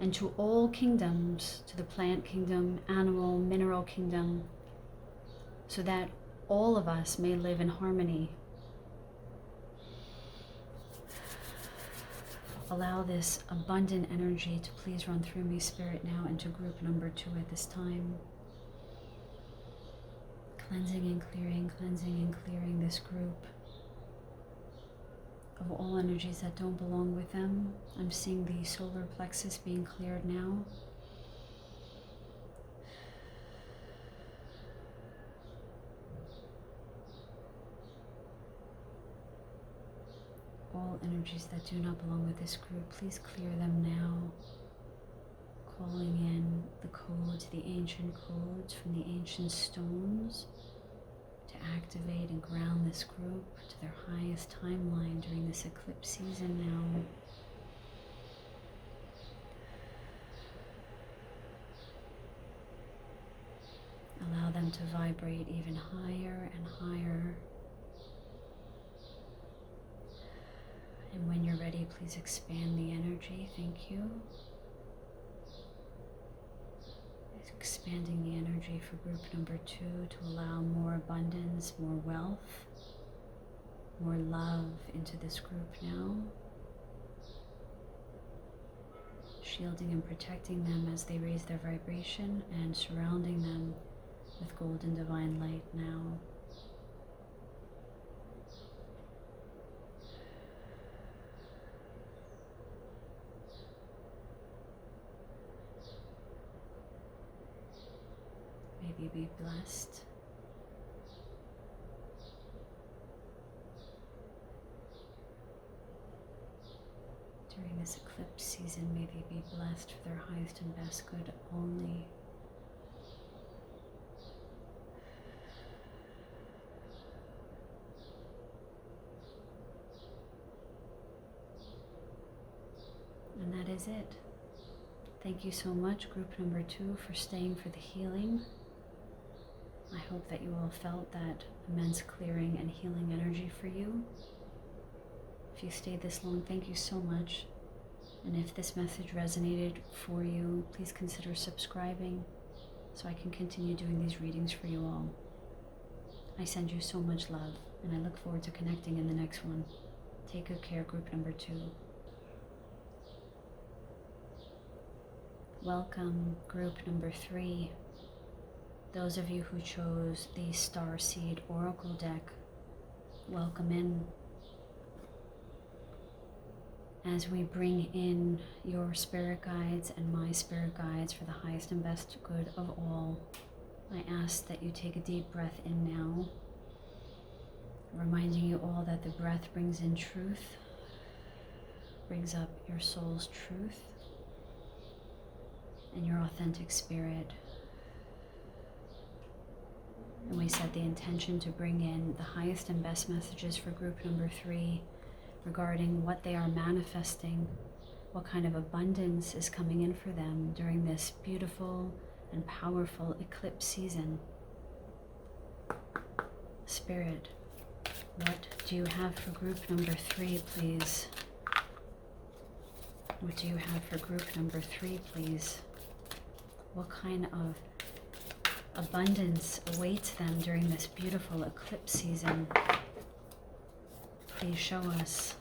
and to all kingdoms, to the plant kingdom, animal, mineral kingdom, so that all of us may live in harmony. Allow this abundant energy to please run through me, Spirit, now into group number 2 at this time. Cleansing and clearing this group of all energies that don't belong with them. I'm seeing the solar plexus being cleared now. All energies that do not belong with this group, please clear them now. Calling in the codes, the ancient codes from the ancient stones, to activate and ground this group to their highest timeline during this eclipse season now. Allow them to vibrate even higher and higher. And when ready, please expand the energy. Thank you. Expanding the energy for group number 2 to allow more abundance, more wealth, more love into this group now. Shielding and protecting them as they raise their vibration and surrounding them with golden divine light now. May you be blessed. During this eclipse season, may they be blessed for their highest and best good only. And that is it. Thank you so much, group number 2, for staying for the healing. I hope that you all felt that immense clearing and healing energy for you. If you stayed this long, thank you so much. And if this message resonated for you, please consider subscribing so I can continue doing these readings for you all. I send you so much love, and I look forward to connecting in the next one. Take good care, group number 2. Welcome, group number 3. Those of you who chose the Starseed Oracle deck, welcome in. As we bring in your spirit guides and my spirit guides for the highest and best good of all, I ask that you take a deep breath in now, reminding you all that the breath brings in truth, brings up your soul's truth and your authentic spirit. And we set the intention to bring in the highest and best messages for group number 3 regarding what they are manifesting, what kind of abundance is coming in for them during this beautiful and powerful eclipse season. Spirit, what do you have for group number 3, please? What do you have for group number 3, please? What kind of abundance awaits them during this beautiful eclipse season? Please show us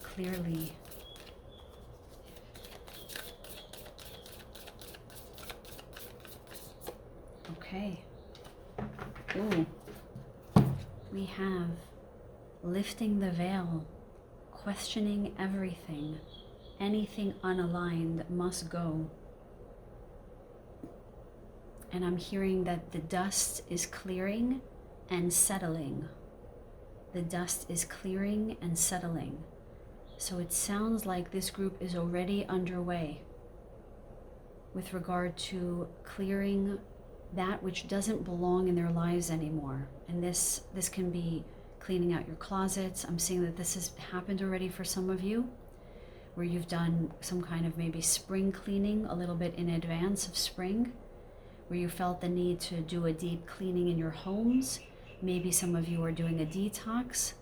clearly. Okay. Ooh. We have lifting the veil, questioning everything. Anything unaligned must go. And I'm hearing that the dust is clearing and settling. The dust is clearing and settling. So it sounds like this group is already underway with regard to clearing that which doesn't belong in their lives anymore. And this can be cleaning out your closets. I'm seeing that this has happened already for some of you, where you've done some kind of maybe spring cleaning a little bit in advance of spring, where you felt the need to do a deep cleaning in your homes. Maybe some of you are doing a detox,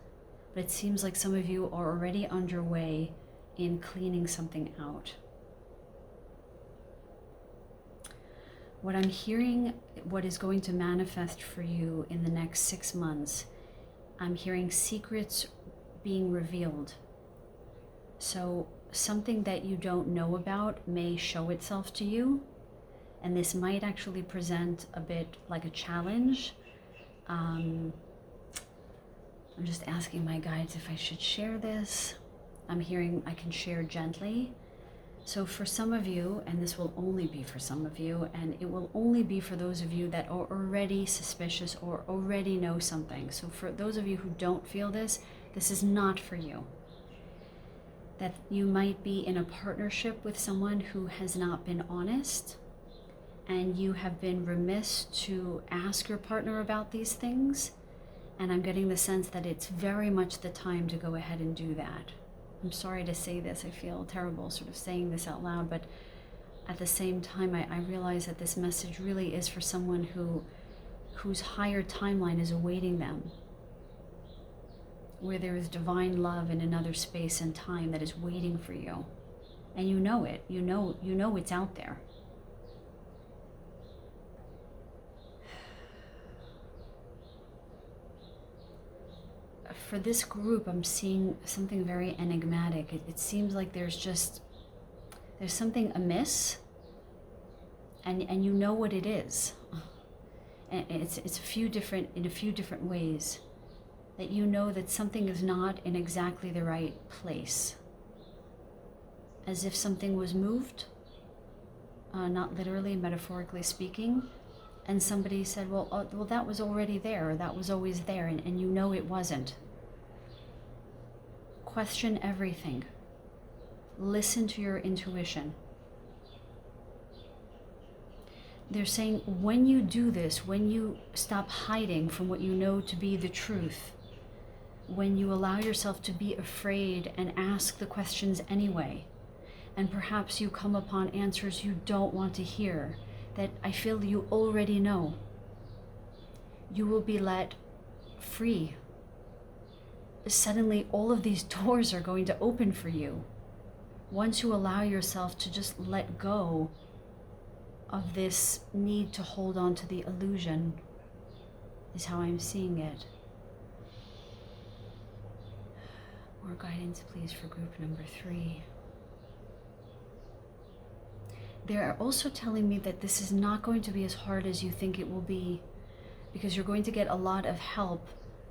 but it seems like some of you are already underway in cleaning something out. What I'm hearing, what is going to manifest for you in the next 6 months, I'm hearing secrets being revealed. So something that you don't know about may show itself to you, and this might actually present a bit like a challenge. I'm just asking my guides if I should share this. I'm hearing I can share gently. So for some of you, and this will only be for some of you, and it will only be for those of you that are already suspicious or already know something. So for those of you who don't feel this, this is not for you. That you might be in a partnership with someone who has not been honest, and you have been remiss to ask your partner about these things. And I'm getting the sense that it's very much the time to go ahead and do that. I'm sorry to say this, I feel terrible sort of saying this out loud, but at the same time, I realize that this message really is for someone whose higher timeline is awaiting them. where there is divine love in another space and time that is waiting for you. And you know it. You know it's out there. For this group, I'm seeing something very enigmatic. It seems like there's something amiss, and you know what it is. And it's in a few different ways, that you know that something is not in exactly the right place. As if something was moved, not literally, metaphorically speaking, and somebody said, well, that was already there, or that was always there, and you know it wasn't. Question everything. Listen to your intuition. They're saying when you do this, when you stop hiding from what you know to be the truth, when you allow yourself to be afraid and ask the questions anyway, and perhaps you come upon answers you don't want to hear, that I feel you already know, you will be let free. Suddenly all of these doors are going to open for you once you allow yourself to just let go of this need to hold on to the illusion, is how I'm seeing it. More guidance, please, for group number 3. They're also telling me that this is not going to be as hard as you think it will be, because you're going to get a lot of help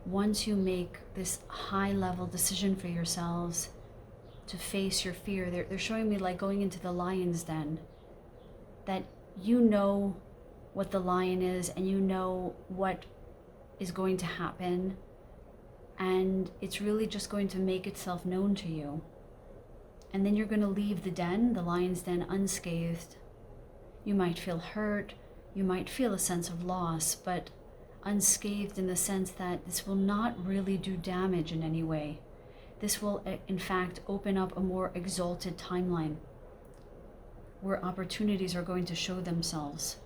once you make this high-level decision for yourselves to face your fear. They're showing me like going into the lion's den, that you know what the lion is and you know what is going to happen, and it's really just going to make itself known to you. And then you're going to leave the den, the lion's den, unscathed. You might feel hurt, you might feel a sense of loss, but unscathed in the sense that this will not really do damage in any way. This will, in fact, open up a more exalted timeline, where opportunities are going to show themselves,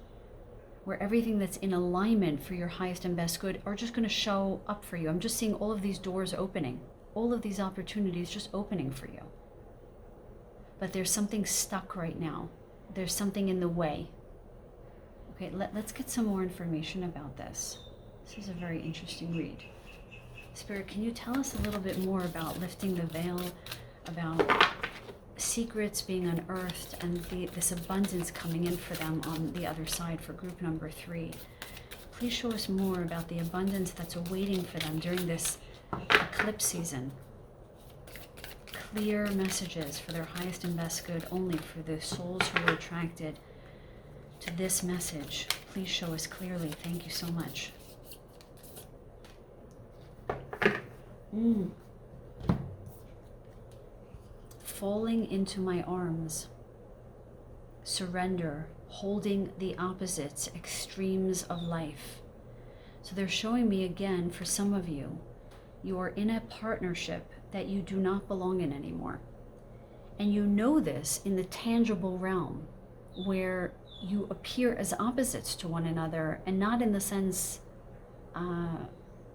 where everything that's in alignment for your highest and best good are just going to show up for you. I'm just seeing all of these doors opening, all of these opportunities just opening for you. But there's something stuck right now. There's something in the way. Okay, let's get some more information about this. This is a very interesting read. Spirit, can you tell us a little bit more about lifting the veil, about secrets being unearthed, and this abundance coming in for them on the other side for group number 3? Please show us more about the abundance that's awaiting for them during this eclipse season. Clear messages for their highest and best good only for the souls who are attracted to this message. Please show us clearly. Thank you so much. Falling into my arms. Surrender. Holding the opposites, extremes of life. So they're showing me again, for some of you, you are in a partnership that you do not belong in anymore. And you know this in the tangible realm, where you appear as opposites to one another, and not in the sense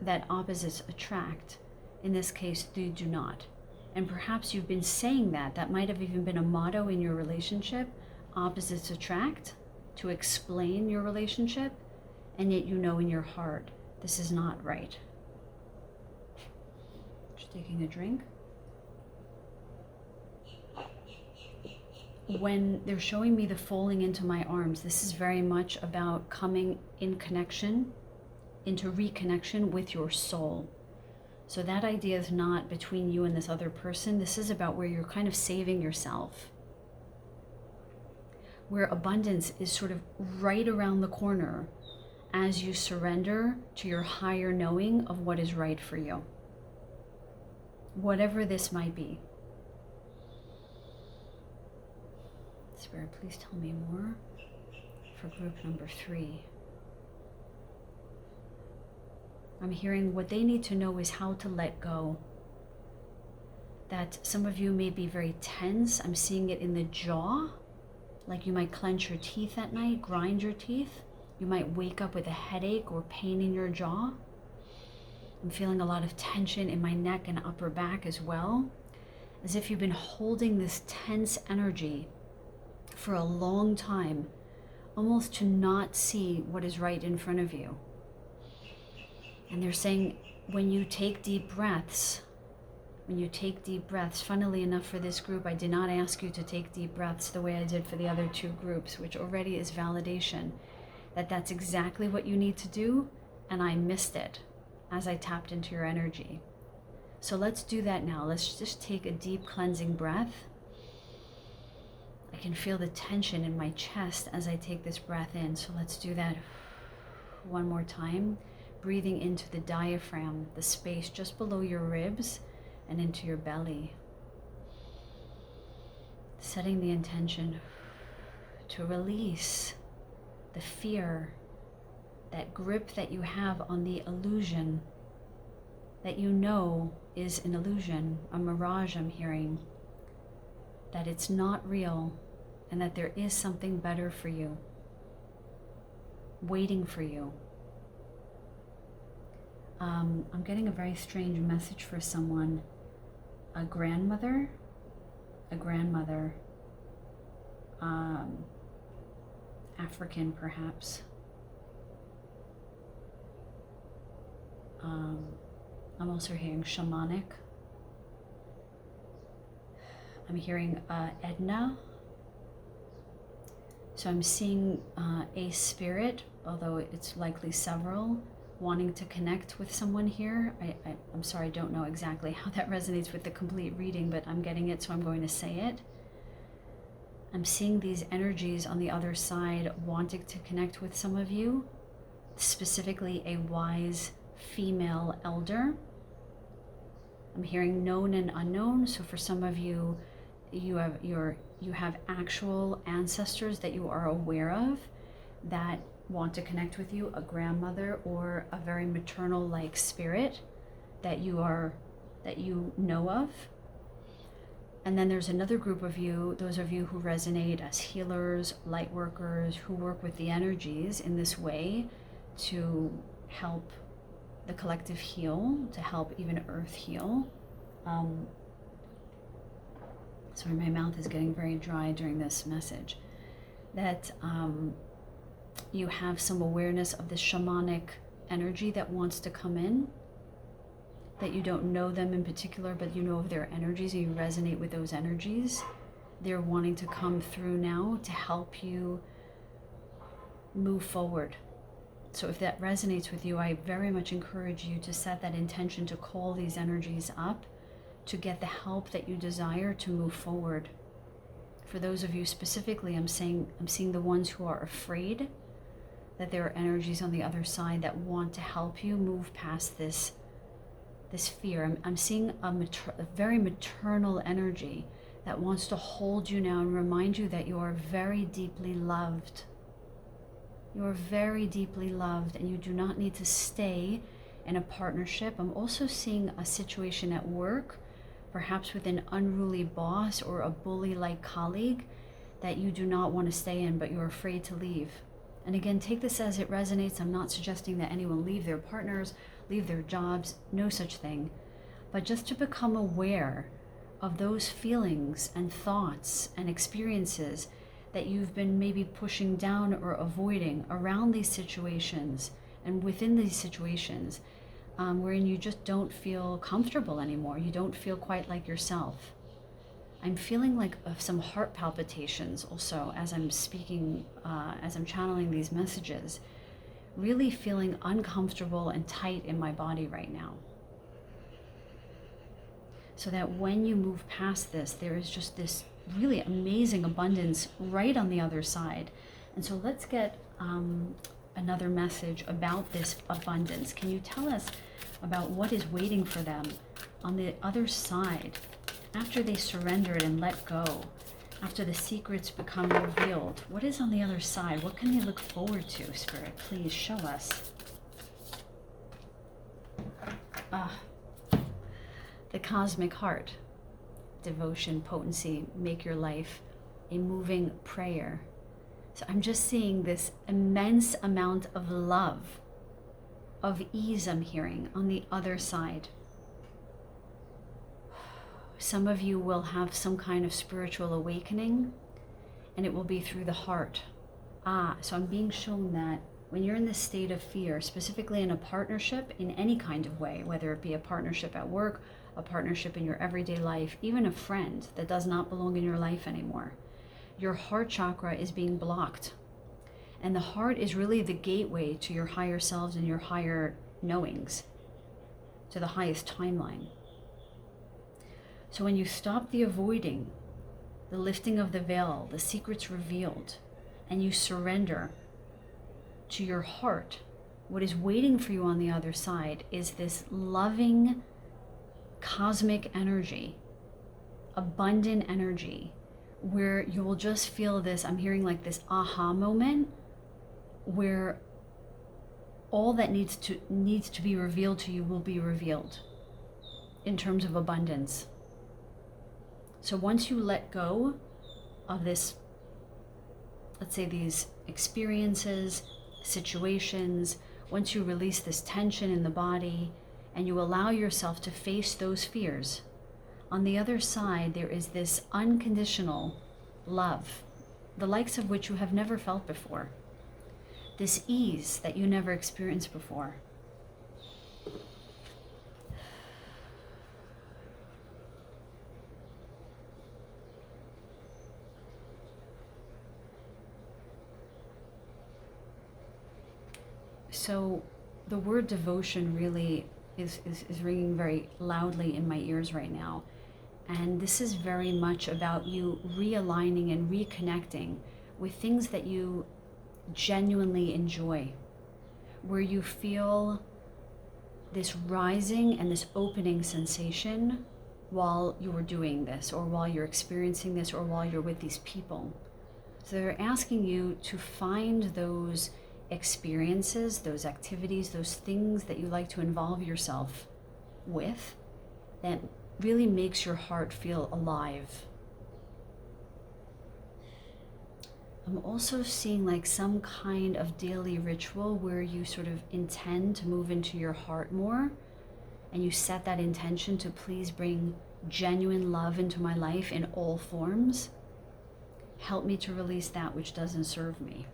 that opposites attract. In this they do not. And perhaps you've been saying that might have even been a motto in your relationship, opposites attract, to explain your relationship, and yet you know in your heart, this is not right. Just taking a drink. When they're showing me the falling into my arms, this is very much about coming in connection, into reconnection with your soul. So that idea is not between you and this other person. This is about where you're kind of saving yourself, where abundance is sort of right around the corner as you surrender to your higher knowing of what is right for you, whatever this might be. Spirit, please tell me more for group number 3. I'm hearing what they need to know is how to let go. That some of you may be very tense. I'm seeing it in the jaw, like you might clench your teeth at night, grind your teeth. You might wake up with a headache or pain in your jaw. I'm feeling a lot of tension in my neck and upper back as well, as if you've been holding this tense energy for a long time, almost to not see what is right in front of you. And they're saying, when you take deep breaths, funnily enough for this group, I did not ask you to take deep breaths the way I did for the other two groups, which already is validation that that's exactly what you need to do, and I missed it as I tapped into your energy. So let's do that now. Let's just take a deep cleansing breath. I can feel the tension in my chest as I take this breath in. So let's do that one more time. Breathing into the diaphragm, the space just below your ribs and into your belly. Setting the intention to release the fear, that grip that you have on the illusion that you know is an illusion, a mirage I'm hearing, that it's not real, and that there is something better for you, waiting for you. I'm getting a very strange message for someone, a grandmother, African perhaps. I'm also hearing shamanic. I'm hearing Edna. So I'm seeing a spirit, although it's likely several, wanting to connect with someone here. I'm sorry, I don't know exactly how that resonates with the complete reading, but I'm getting it, so I'm going to say it. I'm seeing these energies on the other side wanting to connect with some of you, specifically a wise female elder. I'm hearing known and unknown, so for some of you, you have actual ancestors that you are aware of that want to connect with you, a grandmother or a very maternal like spirit that you know of. And then there's another group of you, those of you who resonate as healers, light workers, who work with the energies in this way to help the collective heal, to help even Earth heal. Sorry, my mouth is getting very dry during this message. That you have some awareness of the shamanic energy that wants to come in, that you don't know them in particular, but you know of their energies and you resonate with those energies. They're wanting to come through now to help you move forward. So if that resonates with you, I very much encourage you to set that intention to call these energies up to get the help that you desire to move forward. For those of you specifically, I'm seeing the ones who are afraid that there are energies on the other side that want to help you move past this fear. I'm seeing a very maternal energy that wants to hold you now and remind you that you are very deeply loved. You are very deeply loved and you do not need to stay in a partnership. I'm also seeing a situation at work, perhaps with an unruly boss or a bully-like colleague that you do not want to stay in, but you're afraid to leave. And again, take this as it resonates. I'm not suggesting that anyone leave their partners, leave their jobs, no such thing. But just to become aware of those feelings and thoughts and experiences that you've been maybe pushing down or avoiding around these situations and within these situations, wherein you just don't feel comfortable anymore. You don't feel quite like yourself. I'm feeling like some heart palpitations also as I'm speaking, as I'm channeling these messages, really feeling uncomfortable and tight in my body right now. So that when you move past this, there is just this really amazing abundance right on the other side. And so let's get another message about this abundance. Can you tell us about what is waiting for them on the other side after they surrendered and let go, after the secrets become revealed? What is on the other side? What can they look forward to, Spirit? Please show us. The cosmic heart. Devotion, potency, make your life a moving prayer. So I'm just seeing this immense amount of love of ease I'm hearing on the other side. Some of you will have some kind of spiritual awakening, and it will be through the heart. So I'm being shown that when you're in this state of fear, specifically in a partnership in any kind of way, whether it be a partnership at work, a partnership in your everyday life, even a friend that does not belong in your life anymore, your heart chakra is being blocked. And the heart is really the gateway to your higher selves and your higher knowings, to the highest timeline. So when you stop the avoiding, the lifting of the veil, the secrets revealed, and you surrender to your heart, what is waiting for you on the other side is this loving cosmic energy, abundant energy, where you will just feel this, I'm hearing like this aha moment, where all that needs to be revealed to you will be revealed in terms of abundance. So once you let go of this, let's say these experiences, situations, once you release this tension in the body and you allow yourself to face those fears, on the other side there is this unconditional love, the likes of which you have never felt before. This ease that you never experienced before. So the word devotion really is ringing very loudly in my ears right now. And this is very much about you realigning and reconnecting with things that you genuinely enjoy, where you feel this rising and this opening sensation while you are doing this, or while you're experiencing this, or while you're with these people. So they're asking you to find those experiences, those activities, those things that you like to involve yourself with that really makes your heart feel alive. I'm also seeing like some kind of daily ritual where you sort of intend to move into your heart more, and you set that intention to please bring genuine love into my life in all forms. Help me to release that which doesn't serve me.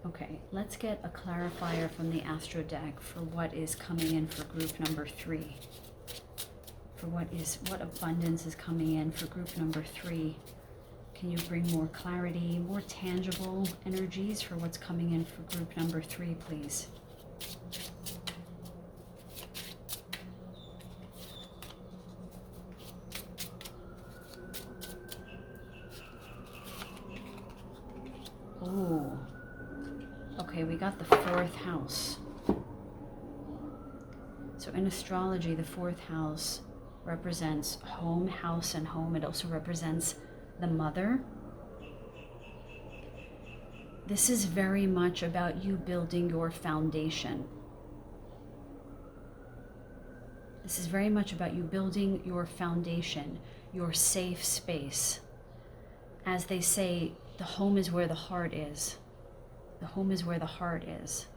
Okay, let's get a clarifier from the Astro deck for what is coming in for group number 3. For what abundance is coming in for group number 3. Can you bring more clarity, more tangible energies for what's coming in for group number 3, please? Oh, okay, we got the 4th house. So in astrology, the 4th house represents home, house, and home. It also represents the mother. This is very much about you building your foundation. This is very much about you building your foundation, your safe space. As they say, the home is where the heart is. The home is where the heart is.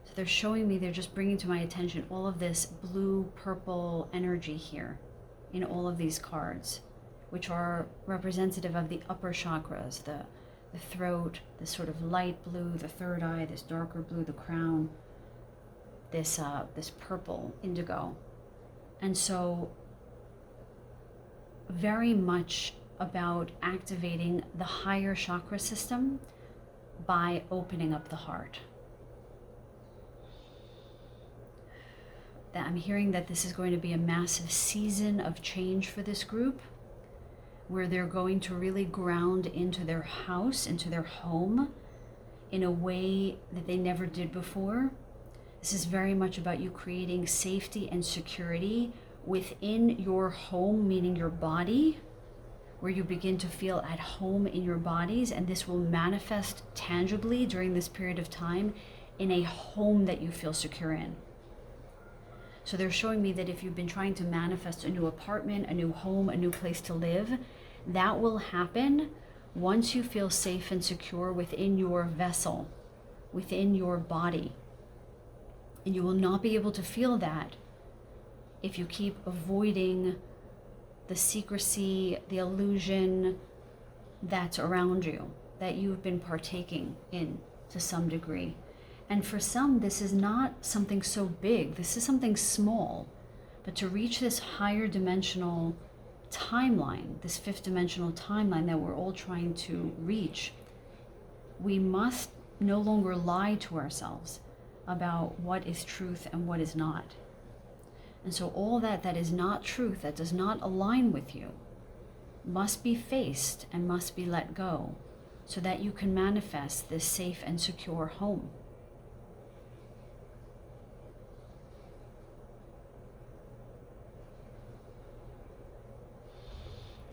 So they're showing me, they're just bringing to my attention all of this blue, purple energy here in all of these cards, which are representative of the upper chakras, the throat, this sort of light blue, the third eye, this darker blue, the crown, this purple, indigo. And so very much about activating the higher chakra system by opening up the heart. That I'm hearing that this is going to be a massive season of change for this group, where they're going to really ground into their house, into their home, in a way that they never did before. This is very much about you creating safety and security within your home, meaning your body, where you begin to feel at home in your bodies, and this will manifest tangibly during this period of time in a home that you feel secure in. So they're showing me that if you've been trying to manifest a new apartment, a new home, a new place to live, that will happen once you feel safe and secure within your vessel, within your body, and you will not be able to feel that if you keep avoiding the secrecy, the illusion that's around you, that you've been partaking in to some degree. And for some, this is not something so big, this is something small. But to reach this higher dimensional timeline, this fifth dimensional timeline that we're all trying to reach, we must no longer lie to ourselves about what is truth and what is not. And so all that is not truth, that does not align with you, must be faced and must be let go so that you can manifest this safe and secure home.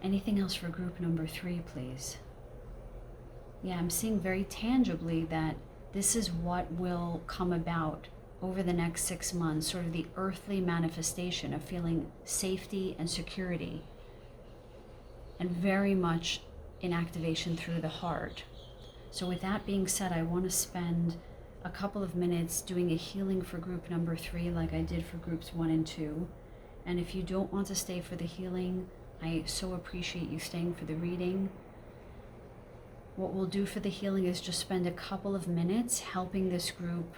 Anything else for group number 3, please? Yeah, I'm seeing very tangibly that this is what will come about over the next 6 months, sort of the earthly manifestation of feeling safety and security, and very much in activation through the heart. So with that being said, I want to spend a couple of minutes doing a healing for group number 3 like I did for groups 1 and 2. And if you don't want to stay for the healing, I so appreciate you staying for the reading. What we'll do for the healing is just spend a couple of minutes helping this group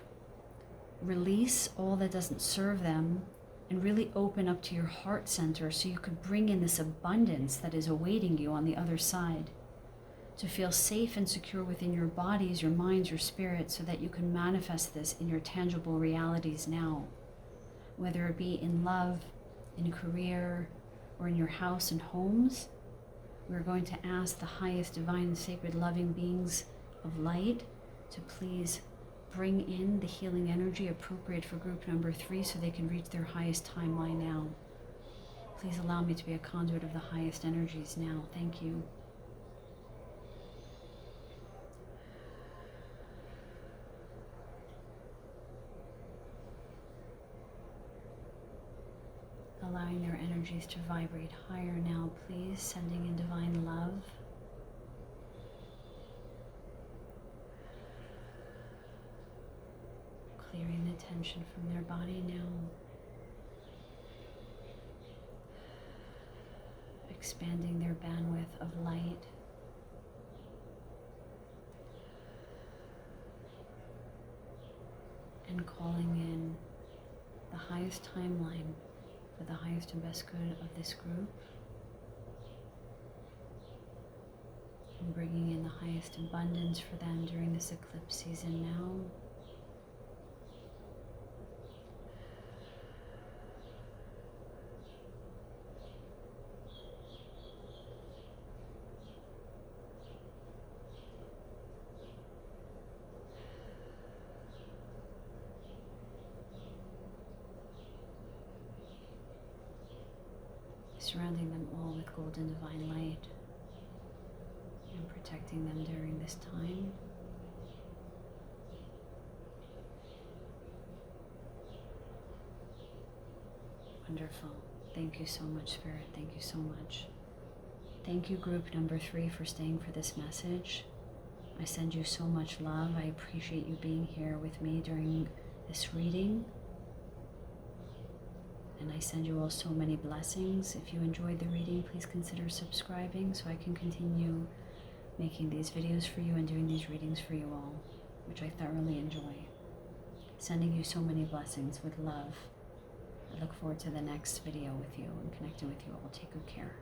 release all that doesn't serve them and really open up to your heart center so you could bring in this abundance that is awaiting you on the other side. To feel safe and secure within your bodies, your minds, your spirit, so that you can manifest this in your tangible realities now. Whether it be in love, in career, or in your house and homes, we're going to ask the highest divine and sacred loving beings of light to please bring in the healing energy appropriate for group number 3 so they can reach their highest timeline now. Please allow me to be a conduit of the highest energies now. Thank you. Allowing their energies to vibrate higher now, please, sending in divine love. Clearing the tension from their body now. Expanding their bandwidth of light. And calling in the highest timeline for the highest and best good of this group, and bringing in the highest abundance for them during this eclipse season now. Surrounding them all with golden divine light and protecting them during this time. Wonderful. Thank you so much, Spirit. Thank you so much. Thank you, group number 3, for staying for this message. I send you so much love. I appreciate you being here with me during this reading. And I send you all so many blessings. If you enjoyed the reading, please consider subscribing so I can continue making these videos for you and doing these readings for you all, which I thoroughly enjoy. Sending you so many blessings with love. I look forward to the next video with you and connecting with you all. Take good care.